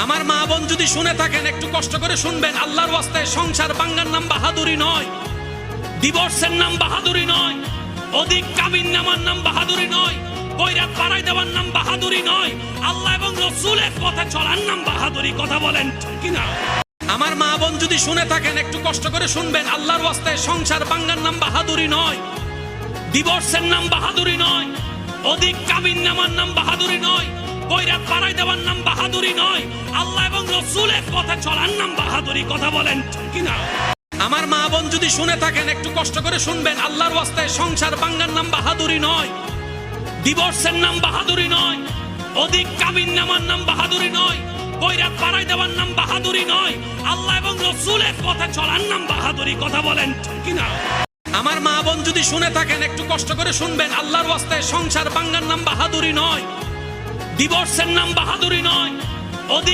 আমার মা বোন যদি শুনে থাকেন একটু কষ্ট করে শুনবেন, আল্লাহর ওয়াস্তায় সংসার ভাঙার নাম বাহাদুরি নয়, ডিভোর্সের নাম বাহাদুরি নয়, অধিক কাবিন নামার নাম বাহাদুরি নয়, বৈরাত পাড়াই দেওয়ার নাম বাহাদুরি নয়, আল্লাহ এবং রসুলের পথে চলার নাম বাহাদুরি। কথা বলেন ঠিক কিনা? আমার মা বোন যদি শুনে থাকেন একটু কষ্ট করে শুনবেন, আল্লাহর ওয়াস্তায় সংসার ভাঙার নাম বাহাদুরি নয়, ডিভোর্সের নাম বাহাদুরি নয়, অধিক কাবিন নামার নাম বাহাদুরি নয়, বৈরাত পাড়াই দেওয়ার নাম বাহাদুরি নয়, আল্লাহ এবং রসুলের পথে চলার নাম বাহাদুরি। কথা বলেন ঠিক কিনা? আমার মা বোন যদি শুনে থাকেন একটু কষ্ট করে শুনবেন, আল্লাহর ওয়াস্তায় সংসার ভাঙার নাম বাহাদুরি নয়, ডিভোর্সের নাম বাহাদুরি নয়, অধিক কাবিন নামার নাম বাহাদুরি নয়, বৈরাত পাড়াই দেওয়ার নাম বাহাদুরি নয়, আল্লাহ এবং রসুলের পথে চলার নাম বাহাদুরি। কথা বলেন ঠিক কিনা? আমার মা বোন যদি শুনে থাকেন একটু কষ্ট করে শুনবেন, আল্লাহর ওয়াস্তায় সংসার ভাঙার নাম বাহাদুরি নয়, ডিভোর্সের নাম বাহাদুরি নয়, অধিক